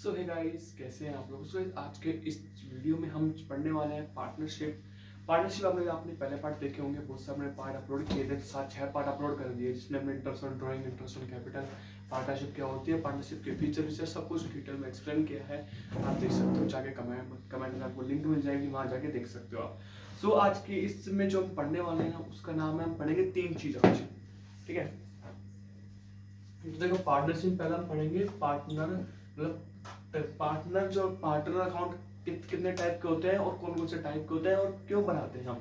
सो hey guys, कैसे हैं आप लोग। सो आज के इस वीडियो में हम पढ़ने वाले हैं पार्टनरशिप आपने पहले पार्ट देखे होंगे, बहुत से हमने पार्ट अपलोड किए थे, 7-6 पार्ट अपलोड कर दिए, जिसमें हमने interest on drawing, interest on capital, partnership क्या होती है, पार्टनरशिप के फीचर सब कुछ डिटेल में एक्सप्लेन किया है। आप देख सकते हो, जाके कमेंट में आपको लिंक मिल जाएगी, वहाँ जाके देख सकते हो आप। सो आज की इसमें जो हम पढ़ने वाले हैं उसका नाम है, हम पढ़ेंगे 3 चीज़ आज, ठीक है। तो देखो, पार्टनरशिप पहले हम पढ़ेंगे पार्टनर, मतलब पार्टनर अकाउंट कितने टाइप के होते हैं और कौन कौन से टाइप के होते हैं और क्यों बनाते हैं हम।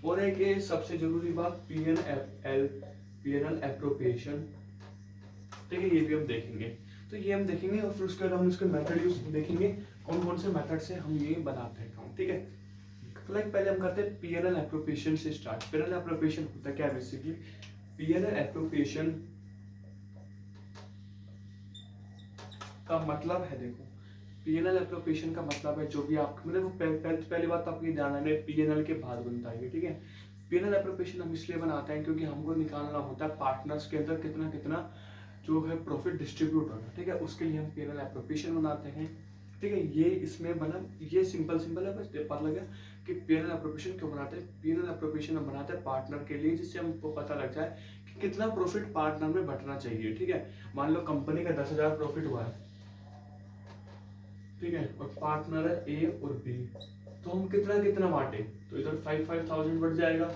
और एक ये सबसे जरूरी बात, पी एन एल एप्रोप्रिएशन, ठीक है, ये भी हम देखेंगे। तो ये हम देखेंगे और फिर उसके बाद हम इसके मेथड यूज देखेंगे, कौन कौन से मेथड से हम ये बनाते हैं अकाउंट, ठीक है। पहले हम करते हैं पी-एन-एल एप्रोप्रिएशन से स्टार्ट। पी-एन-एल एप्रोप्रिएशन होता है क्या बेसिकली? पी-एन-एल एप्रोप्रिएशन का मतलब है, देखो, पीएनएल एप्रोप्रिएशन का मतलब है जो भी आप मतलब पहली बात तो आपकी ध्यान रखना, पीएनएल के बाद बनता है, ठीक है। पीएनएल एप्रोप्रिएशन हम इसलिए बनाते हैं क्योंकि हमको निकालना होता है पार्टनर्स के अंदर कितना कितना जो है प्रॉफिट डिस्ट्रीब्यूट होना, ठीक है। उसके लिए हम पीएनएल एप्रोप्रिएशन बनाते हैं, ठीक है। ये इसमें बना, ये सिंपल है, बस पता लगा कि पीएनएल एप्रोप्रिएशन क्यों बनाते हैं। पीएनएल एप्रोप्रिएशन हम बनाते हैं पार्टनर के लिए, जिससे हमको पता लग जाए कि कितना प्रॉफिट पार्टनर में बंटना चाहिए, ठीक है। मान लो कंपनी का 10,000 प्रॉफिट हुआ है, ठीक है, और पार्टनर है ए और बी, तो हम कितना कितना बांटे, तो इधर 5,000 बढ़ जाएगा।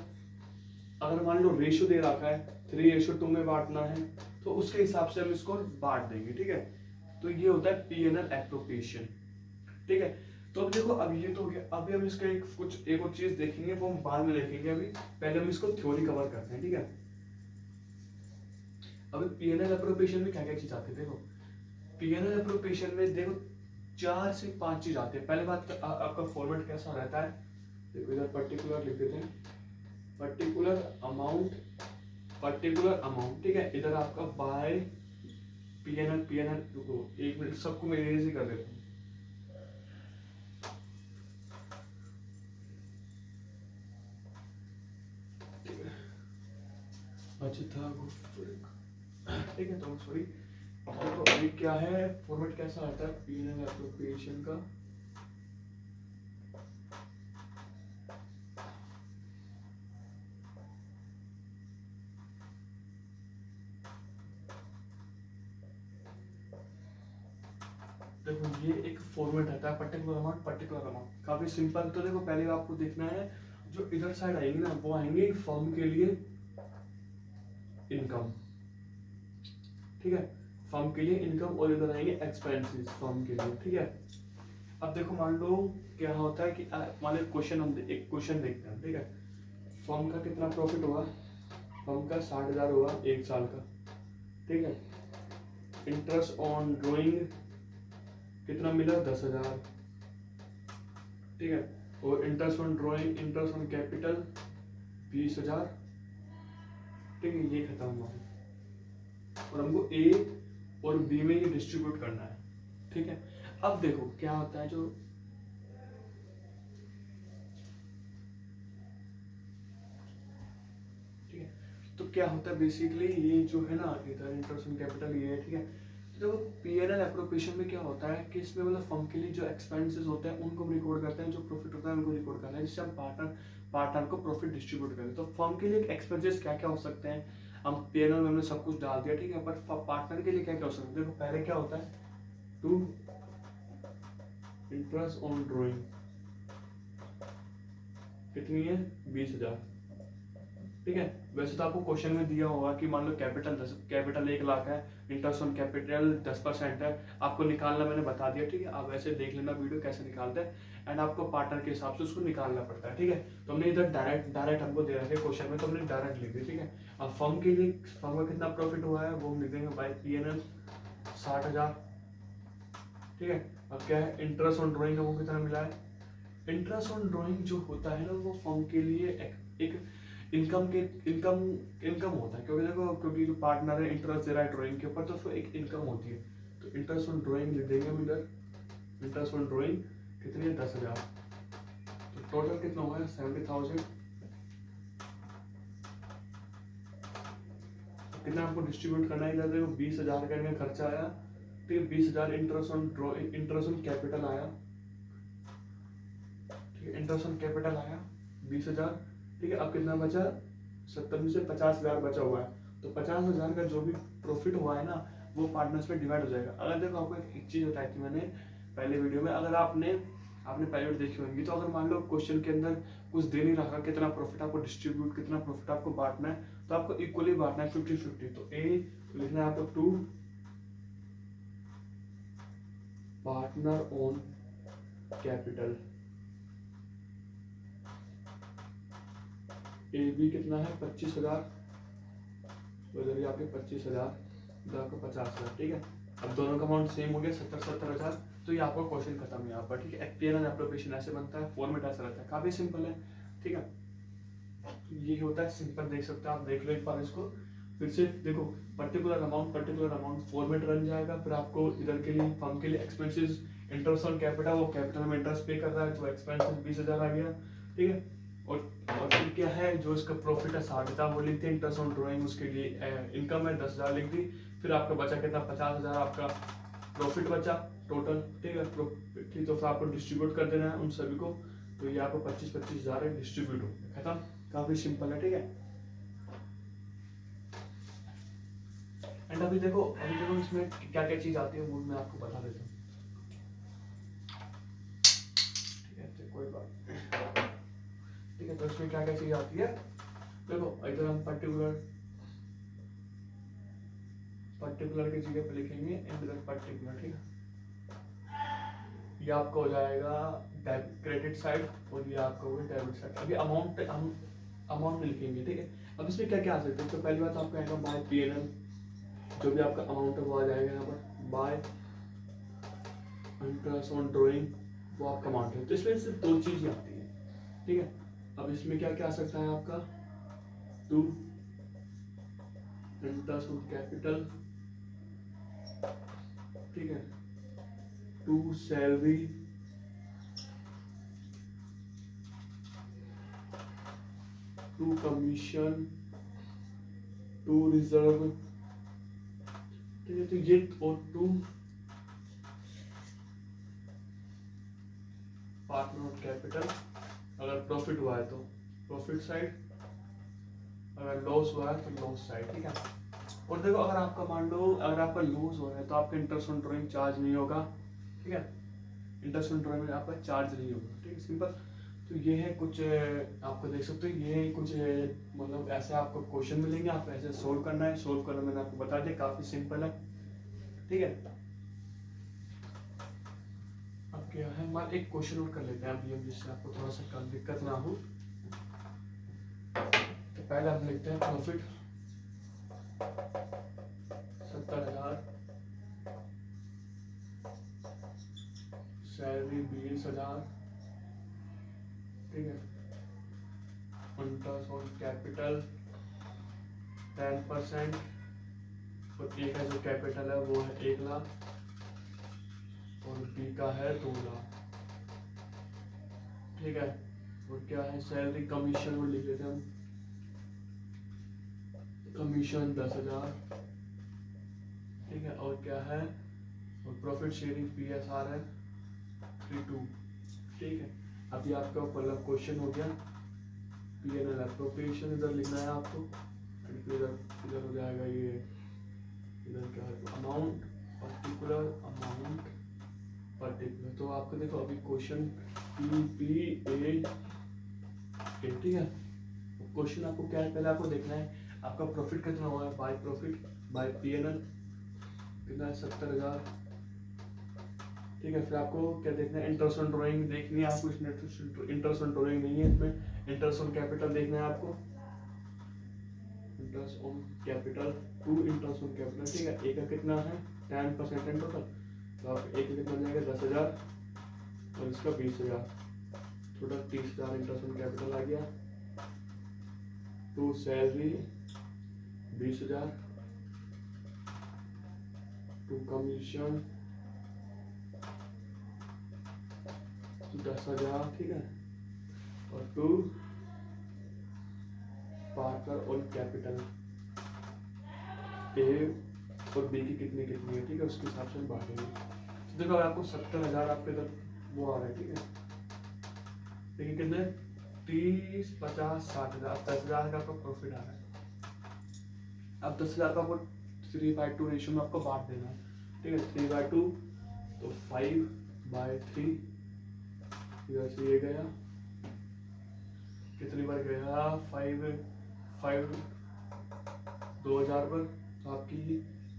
अगर मान लो रेशियो दे रखा है 3:2 में बांटना है, तो उसके हिसाब से हम इसको बांट देंगे, ठीक है। तो ये होता है पीएनएल एप्रोप्रिएशन, ठीक है। तो अब देखो, अब ये तो हो गया, अभी हम इसका एक और चीज देखेंगे, वो हम बाद में देखेंगे, अभी पहले हम इसको थ्योरी कवर करते हैं, ठीक है। अभी पीएनएल एप्रोप्रिएशन में क्या क्या चीज आती है, देखो। पीएनएल एप्रोप्रिएशन में देखो 4 से 5 चीज आते हैं। पहले बात तो आपका फॉर्मेट कैसा रहता है, देखो इधर पर्टिकुलर लिख देते हैं, पर्टिकुलर अमाउंट, ठीक है। इधर आपका बाय पीएनएल, रुको 1 मिनट, सबको मैं इरेज ही कर देता हूँ। अच्छा था, ठीक है, तो सॉरी। तो अभी क्या है, फॉर्मेट कैसा आता है पीएनएल एप्रोप्रिएशन का। देखो, ये एक फॉर्मेट आता है, पर्टिकुलर अमाउंट, काफी सिंपल। तो देखो, पहले आपको देखना है, जो इधर साइड आएंगे ना, वो आएंगे फर्म के लिए इनकम, ठीक है, फर्म के लिए इनकम, और इधर आएंगे एक्सपेंसेस फर्म के लिए, ठीक है। अब देखो, मान लो क्या होता है कि मान लो एक क्वेश्चन देखते हैं, ठीक है। फर्म का कितना प्रॉफिट हुआ, फर्म का 60,000 हुआ 1 साल का, ठीक है। इंटरेस्ट ऑन ड्रॉइंग कितना मिला, 10,000, ठीक है। और interest on drawing, interest on capital 20,000, ठीक है। ये खत्म हुआ, और हमको ए और बी में ये डिस्ट्रीब्यूट करना है, ठीक है। अब देखो क्या होता है, जो ठीक है, तो क्या होता है बेसिकली, ये जो है ना, इधर इंटरेस्ट ऑन कैपिटल ये है, ठीक है। तो पीएनएल एप्रोप्रिएशन में क्या होता है कि इसमें मतलब फर्म के लिए जो एक्सपेंसेस होते हैं उनको रिकॉर्ड करते हैं, जो प्रॉफिट होता है उनको रिकॉर्ड करना है, जिससे हम पार्टनर को प्रॉफिट डिस्ट्रीब्यूट करें। तो फर्म के लिए एक्सपेंसेस क्या क्या हो सकते हैं, हम पीएनएल में हमने सब कुछ डाल दिया, ठीक है। पर पार्टनर के लिए क्या क्या हो सकता है, देखो पहले क्या होता है, टू इंटरेस्ट ऑन ड्रॉइंग कितनी है, 20,000, ठीक है। वैसे तो आपको क्वेश्चन में दिया होगा कि मान लो कैपिटल 1 लाख है, इंटरेस्ट ऑन कैपिटल 10% है, आपको निकालना मैंने बता दिया, ठीक है। आप वैसे देख लेना वीडियो कैसे निकालते हैं, एंड आपको पार्टनर के हिसाब से उसको निकालना पड़ता है, ठीक है। तो हमने इधर डायरेक्ट हमको दे रखे क्वेश्चन में, तो हमने डायरेक्ट लिख दिया, ठीक है। अब फर्म के लिए, फर्म का कितना प्रॉफिट हुआ है वो हम लिख देंगे बाय पीएनएल 60,000, ठीक है। अब क्या है, इंटरेस्ट ऑन ड्रॉइंग का वो कितना मिला है। इंटरेस्ट ऑन ड्रॉइंग जो होता है ना, वो फर्म के लिए एक इनकम होता है, क्योंकि देखो, क्योंकि जो पार्टनर है इंटरेस्ट दे रहा है ड्राइंग के ऊपर, तो उसको एक इनकम होती है। तो इंटरेस्ट ऑन ड्राइंग लिख देंगे हम इधर, इंटरेस्ट ऑन ड्राइंग कितनी है, 10,000, तो टोटल कितना हुआ है, 70,000। कितना आपको डिस्ट्रीब्यूट करना है, इधर देखो 20,000 का इनका खर्चा आया, ठीक है, 20,000 इंटरेस्ट ऑन कैपिटल आया, ठीक है, इंटरेस्ट ऑन कैपिटल आया 20,000, ठीक है। अब कितना बचा, 70 में से 50,000 बचा हुआ है, तो 50,000 का जो भी प्रॉफिट हुआ है ना वो पार्टनर्स में डिवाइड हो जाएगा। अगर देखो आपको एक चीज बताई थी मैंने पहले वीडियो में, अगर आपने पहले वीडियो देखी होंगी, तो अगर मान लो क्वेश्चन के अंदर कुछ दे नहीं रखा कितना प्रॉफिट आपको डिस्ट्रीब्यूट, कितना प्रॉफिट आपको बांटना है, तो आपको इक्वली बांटना है 50-50। तो ए लिखना है आपको 2 partner own capital, A B कितना है 25,000, उधर भी आपके 25,000, इधर आपको 50,000, ठीक है। अब दोनों का अमाउंट सेम हो गया 70,000, तो ये आपका क्वेश्चन खत्म है यहाँ पर, ठीक है। P&L एप्लीकेशन ऐसे बनता है, फॉर्मेट ऐसा रहता है, काफी सिंपल है, ठीक है। ये होता है सिंपल, देख सकते हो आप, देख लो एक बार इसको फिर से देखो, पर्टिकुलर अमाउंट फॉर्मेट रन जाएगा, फिर आपको इधर के लिए फर्म के लिए एक्सपेंसेस, इंटरेस्ट ऑन कैपिटल, वो कैपिटल में इंटरेस्ट पे कर रहा है, तो एक्सपेंसेस 20,000 आ गया, ठीक है। और फिर क्या है, जो इसका प्रॉफिट है 60,000 वो लिखते हैं, इंटरेस्ट ऑन ड्रॉइंग उसके लिए इनकम है 10,000 लिख दी, फिर आपका बचा कितना 50,000 आपका प्रॉफिट बचा टोटल, ठीक है। ठीक, तो फिर आपको डिस्ट्रीब्यूट कर देना है उन सभी को, तो ये आपको 25,000 डिस्ट्रीब्यूट हो गया, खत्म, काफी सिंपल है, ठीक है। एंड अभी देखो इसमें क्या क्या चीज आती है वो मैं आपको बता देता हूँ, ठीक है, तो कोई बात नहीं, ठीक है। तो इसमें क्या क्या चीज आती है, देखो इधर हम पर्टिकुलर की जगह पे लिखेंगे एंड इधर पर्टिकुलर, ठीक है। ये आपका हो जाएगा क्रेडिट साइड और ये आपका होगा डेबिट साइड। अभी अमाउंट हम अमाउंट में लिखेंगे, ठीक है। अब इसमें क्या क्या आ सकते हैं, तो पहली बात आपका आएगा बाय P&L, जो भी आपका अमाउंट है वो आ जाएगा यहाँ पर, बाय इंटरेस्ट ऑन ड्रॉइंग वो आपका अमाउंट है, तो इसमें सिर्फ 2 चीजें आती है, ठीक है। अब इसमें क्या क्या आ सकता है आपका, 2 इंटरेस्ट ऑन कैपिटल, ठीक है, 2 सैलरी, 2 कमीशन, 2 रिजर्व, ठीक है। तो ये और 2 पार्टनर ऑफ कैपिटल, अगर प्रॉफिट हुआ है तो प्रॉफिट साइड, अगर लॉस हुआ है तो लॉस साइड, ठीक है। और देखो अगर आपका मान लो अगर आपका लॉस हो रहा है तो आपका इंटरेस्ट ऑन ड्रॉइंग चार्ज नहीं होगा, ठीक है, इंटरेस्ट ऑन ड्रॉइंग में आपका चार्ज नहीं होगा, ठीक है, सिंपल। तो ये है कुछ, आपको देख सकते हो ये कुछ मतलब ऐसे आपको क्वेश्चन मिलेंगे, आपको ऐसे सोल्व करना है, सोल्व करना मैंने आपको बता दिया, काफी सिंपल है, ठीक है। अब क्या है, मान एक क्वेश्चन और कर लेते हैं अभी हम, जिससे आपको थोड़ा सा कम दिक्कत ना हो। तो पहले हम लिखते हैं प्रॉफिट 70,000, सैलरी 20,000, ठीक है, इंटरेस्ट ऑन कैपिटल 10%, और ए का जो कैपिटल है वो है 1 लाख और बी का है 2 लाख, ठीक है। और क्या है, सैलरी कमीशन वो लिख लेते हैं हम, कमीशन 10,000, ठीक है। और क्या है, और प्रॉफिट शेयरिंग PSR है 32, ठीक है। अभी आपका पहला क्वेश्चन हो गया, P&L एप्रोप्रिएशन इधर लिखना है आपको, इधर हो जाएगा ये, इधर क्या है अमाउंट पर्टिकुलर, तो आपको देखो अभी क्वेश्चन PPA, ठीक है। क्वेश्चन आपको क्या है, पहले आपको देखना है आपका प्रॉफिट कितना हुआ है, बाय प्रॉफिट बाय P&L कितना है 70,000, ठीक है। फिर आपको क्या देखना है, इंटरेस्ट ऑन ड्रॉइंग देखनी है आपको, इसमें इंटरेस्ट ऑन ड्रॉइंग नहीं है, इसमें इंटरेस्ट ऑन कैपिटल देखना है आपको, interest on capital 2 interest on capital, ठीक है। एक का कितना है 10% इन टोटल, तो आप एक का कितना जाएगा 10,000 और इसका 20,000, टोटल 30,000 इंटरेस्ट ऑन कैपिटल आ गया। 2 सैलरी 20,000, 2 कमीशन 10,000, ठीक है, और 2 पार्टनर ऑन कैपिटल, ए और बी की कितनी कितनी है, ठीक है, उसके हिसाब से हम बांटेंगे। तो देखो आपको 70,000 आपके इधर वो आ रहा है, ठीक है, लेकिन कितने 30, 50, 60,000, 10,000 का आपका प्रॉफिट आ रहा है। अब 10,000 का आपको 3/2 रेशियो में आपको बांट देना है, ठीक है, 3/2 तो 5/3 इधर से ये गया, कितनी बार गया 5 2,000 पर, तो आपकी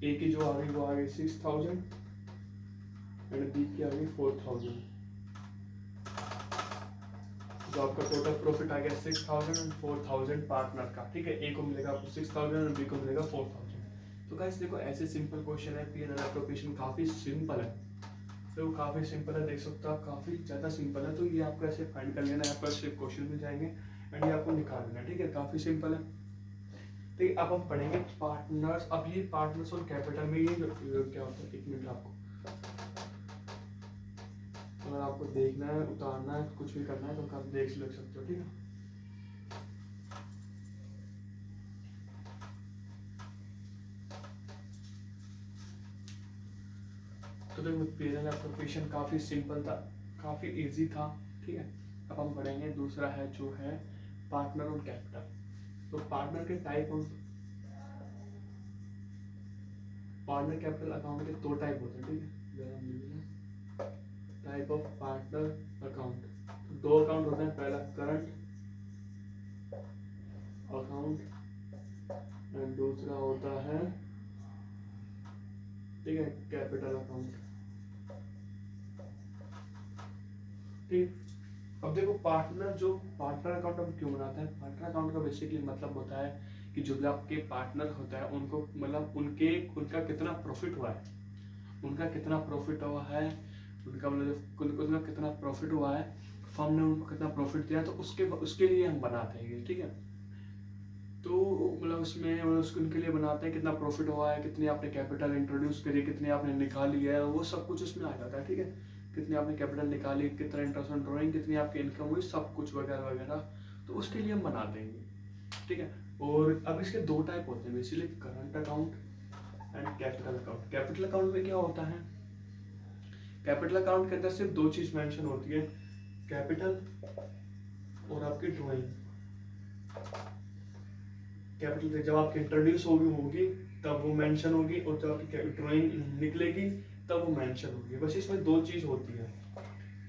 ए की जो आ गई वो आ गई 6,000 एंड बी की आ गई 4,000, तो आपका टोटल प्रॉफिट आ गया 6,000 एंड 4,000 पार्टनर का, ठीक है, ए को मिलेगा आपको 6,000 और बी को मिलेगा 4,000। तो गाइस देखो ऐसे सिंपल क्वेश्चन है, P&L एप्रोप्रिएशन काफी सिंपल है, तो काफी सिंपल है, देख सकते हो आप काफी ज्यादा सिंपल है। तो ये आपको ऐसे फाइंड कर लेना है, आपको ऐसे क्वेश्चन मिल जाएंगे एंड ये आपको निकाल लेना है, ठीक है, काफी सिंपल है। ठीक है, अब हम पढ़ेंगे पार्टनर्स। अब ये पार्टनर्स और कैपिटल में ये क्या होता है, 1 मिनट, आपको अगर आपको देखना है, उतारना है, कुछ भी करना है तो आप देख सकते हो, ठीक है। तो देखो P&L एप्रोप्रिएशन काफी सिंपल था, काफी इजी था, ठीक है। अब हम पढ़ेंगे दूसरा है जो है पार्टनर और कैपिटल। तो पार्टनर के type of partner capital account के 2 टाइप होते हैं, ठीक है, type of partner account. 2 account होते हैं, पहला करंट अकाउंट एंड दूसरा होता है, ठीक है, कैपिटल अकाउंट, ठीक। अब देखो पार्टनर अकाउंट हम क्यों बनाते हैं, पार्टनर अकाउंट का बेसिकली मतलब होता है कि जो भी आपके पार्टनर होता है उनको मतलब उनका कितना प्रॉफिट हुआ है, उनका कितना प्रॉफिट हुआ है, उनका मतलब उनका कितना प्रॉफिट हुआ है, फर्म ने उनको कितना प्रॉफिट दिया, तो उसके लिए हम बनाते हैं, ठीक है। तो मतलब उसमें मतलब उनके लिए बनाते हैं कितना प्रॉफिट हुआ है, कितनी आपने कैपिटल इंट्रोड्यूस करी, कितनी आपने निकाली है, वो सब कुछ उसमें आ जाता है, ठीक है। कितनी आपने कैपिटल निकाली, कितना इंटरेस्ट ऑन ड्रॉइंग, कितनी आपकी इनकम हुई, सब कुछ वगैरह वगैरह, तो उसके लिए हम बना देंगे, ठीक है। और अब इसके 2 टाइप होते हैं basically, current account and capital account. Capital account में क्या होता है, कैपिटल अकाउंट के अंदर सिर्फ 2 चीज मेंशन होती है, कैपिटल और आपकी ड्रॉइंग। कैपिटल जब आपकी इंट्रोड्यूस होगी तब वो मेंशन होगी, और जब आपकी ड्राइंग निकलेगी तब वो मेंशन होगी, बस इसमें 2 चीज होती है,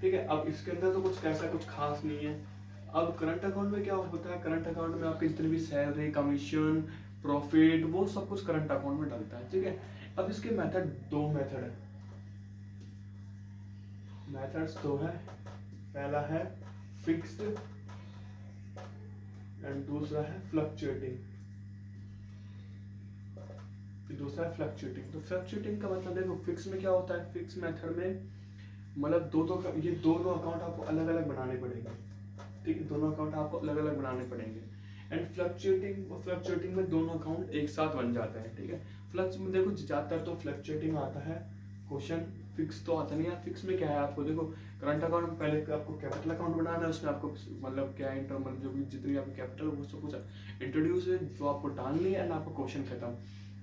ठीक है। अब इसके अंदर तो कुछ ऐसा कुछ खास नहीं है। अब करंट अकाउंट में क्या होता है, करंट अकाउंट में आपकी जितनी भी सैलरी, कमीशन, प्रॉफिट, वो सब कुछ करंट अकाउंट में डलता है, ठीक है। अब इसके मेथड 2 मेथड है, मेथड्स 2 है, पहला है फिक्स्ड एंड दूसरा है फ्लक्चुएटिंग। दूसरा है फ्लक्चुएटिंग। तो फ्लक्चुएटिंग का मतलब देखो, फिक्स में क्या होता है, फिक्स मेथड में मतलब ये दोनों अकाउंट आपको अलग अलग बनाने पड़ेंगे, ठीक है, दोनों अकाउंट आपको अलग अलग बनाने पड़ेंगे। एंड फ्लक्चुएटिंग में दोनों अकाउंट एक साथ बन जाते हैं, ठीक है। फ्लक्स में देखो ज्यादातर तो फ्लक्चुएटिंग आता है क्वेश्चन, फिक्स तो आता नहीं है। फिक्स में क्या है, आपको देखो करंट अकाउंट में पहले आपको कैपिटल अकाउंट बनाना है, उसमें आपको मतलब क्या इंटर मतलब जो भी जितनी आपकी कैपिटल वो सब कुछ इंट्रोड्यूस है जो आपको डालनी है एंड आपको क्वेश्चन खत्म।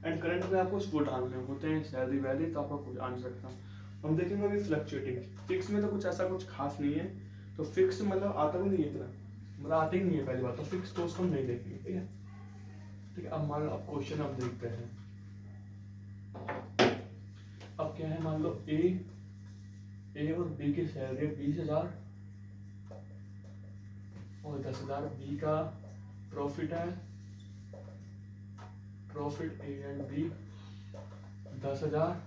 एंड करंट में आपको वो डालने होते हैं सैलरी वैल्यू, तो आपका कुछ आंसर खत्म। हम देखेंगे अभी फ्लक्चुएटिंग। फिक्स में तो कुछ ऐसा कुछ खास नहीं है, तो फिक्स मतलब आता भी नहीं है इतना, मतलब आते ही नहीं है पहली बात तो, फिक्स तो उसको हम नहीं देखेंगे, ठीक है। ठीक है, अब मान लो अब क्वेश्चन हम देखते हैं। अब क्या है, मान लो ए और बी की सैलरी 20,000 और 10,000, बी का प्रॉफिट है, प्रॉफिट ए एंड बी 10,000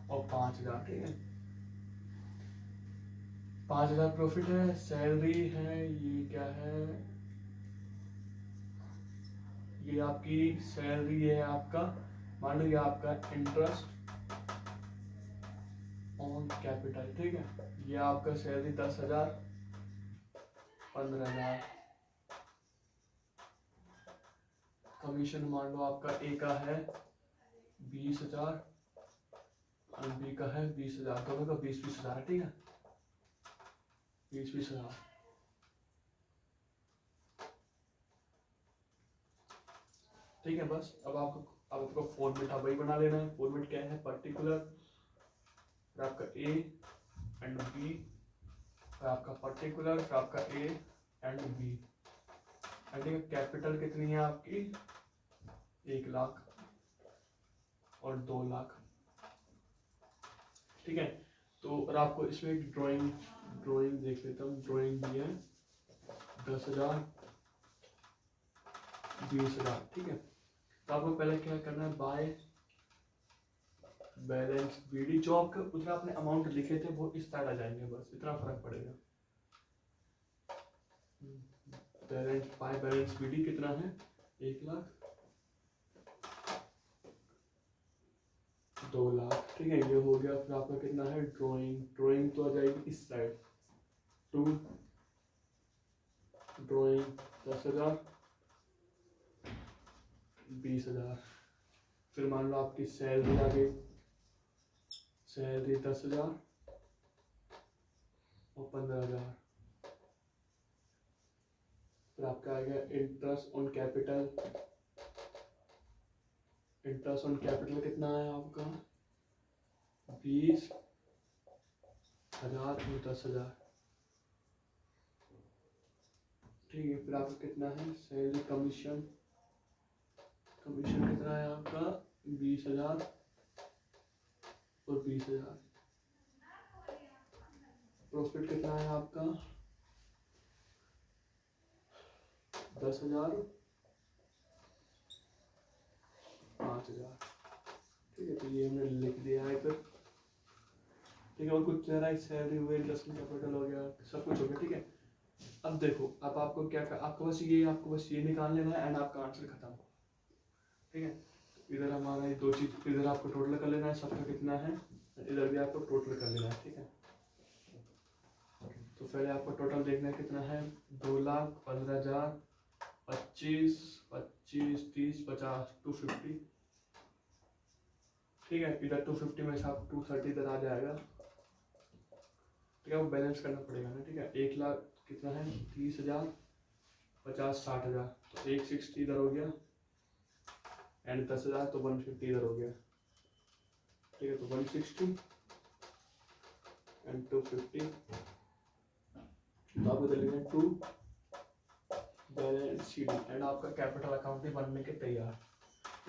और 5,000, ठीक है। 5,000 प्रॉफिट है, सैलरी है, ये क्या है, ये आपकी सैलरी है, आपका मान लो ये आपका इंटरेस्ट ऑन कैपिटल, ठीक है। ये आपका सैलरी 10,000, 15,000, कमीशन मान लो आपका ए का है 20,000 और बी का है 20,000, दोनों का 20,000 है, ठीक है, 20,000। ठीक है, बस अब आपको अब आपको फॉर्मेट वही बना लेना है। फॉर्मेट क्या है, पर्टिकुलर, फिर आपका ए एंड बी, फिर आपका पर्टिकुलर, फिर आपका A and B. And capital कितनी है आपकी, 1 लाख और 2 लाख, ठीक है। तो और आपको इसमें एक ड्राइंग देख लेता हूँ। ड्राइंग दी है 10,000, 20,000, ठीक है। तो आपको पहले क्या करना है, बाय बैलेंस बीडी, जो आपका उतना आपने अमाउंट लिखे थे वो इस साइड आ जाएंगे, बस इतना फर्क पड़ेगा। बैलेंस बाय बैलेंस बीडी कितना है, 1 लाख, 2 लाख, ठीक है, ये हो गया। फिर आपका कितना है, ड्राइंग तो आ जाएगी इस साइड, टू ड्राइंग 10,000, 20,000। फिर मान लो आपकी सैलरी आ गई, सैलरी 10,000 और 15,000। फिर आपका आ गया interest on capital, interest on capital कितना है आपका, 20,000 और 10,000, ठीक है। फिर आपका कितना है, सैलरी कमीशन कितना है आपका, 20,000 और 20,000। प्रॉफिट कितना है आपका, 10,000, 5,000, ठीक है। तो ये हमने लिख दिया है इधर, ठीक है। और कुछ चल रहा है, सैलरी हुई, इंटरेस्ट कैपिटल हो गया, सब कुछ हो गया, ठीक है। अब देखो, अब आपको क्या आपको बस ये निकाल लेना है एंड आपका आंसर खत्म, ठीक है। तो इधर हमारा ये 2 चीज, इधर आपको टोटल कर लेना है सबका कितना है, इधर भी आपको टोटल कर लेना है, ठीक है। तो पहले आपको टोटल देखना है कितना है, 2,15,000, 25, 25, 30, 50, 250, ठीक है। इधर 250 में से आप 230 इधर आ जाएगा, ठीक है। वो बैलेंस करना पड़ेगा ना, ठीक है। 1 लाख कितना है, 30,000, 50, 60,000, तो 160 इधर हो गया एंड 10,000, तो 150 इधर हो गया, ठीक है। तो 160 एंड 250, तो आपको लिखना है 2 बैलेंस शीट एंड आपका कैपिटल अकाउंट भी बनने के तैयार।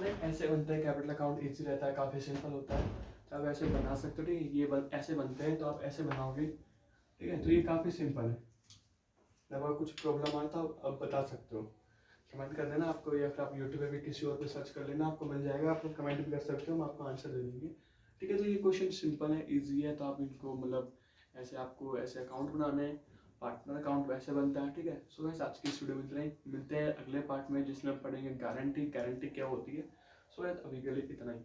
नहीं, ऐसे बनते हैं कैपिटल अकाउंट, इजी रहता है, काफ़ी सिंपल होता है, तो आप ऐसे बना सकते हो, ठीक है। ये ऐसे बनते हैं, तो आप ऐसे बनाओगे, ठीक है। तो ये काफ़ी सिंपल है। अगर कुछ प्रॉब्लम आए तो आप बता सकते हो, कमेंट कर देना आपको, या फिर आप यूट्यूब पे भी किसी और पे सर्च कर लेना, आपको मिल जाएगा, आप कमेंट भी कर सकते हो, हम आपको आंसर दे देंगे, ठीक है। तो ये क्वेश्चन सिंपल है, ईजी है, तो आप इनको मतलब ऐसे आपको ऐसे अकाउंट बनाने हैं, पार्टनर अकाउंट वैसे बनता है, ठीक है। सो गाइस, आज की इस वीडियो में मिलते हैं अगले पार्ट में, जिसमें हम पढ़ेंगे गारंटी क्या होती है। सो गाइस, अभी के लिए इतना ही।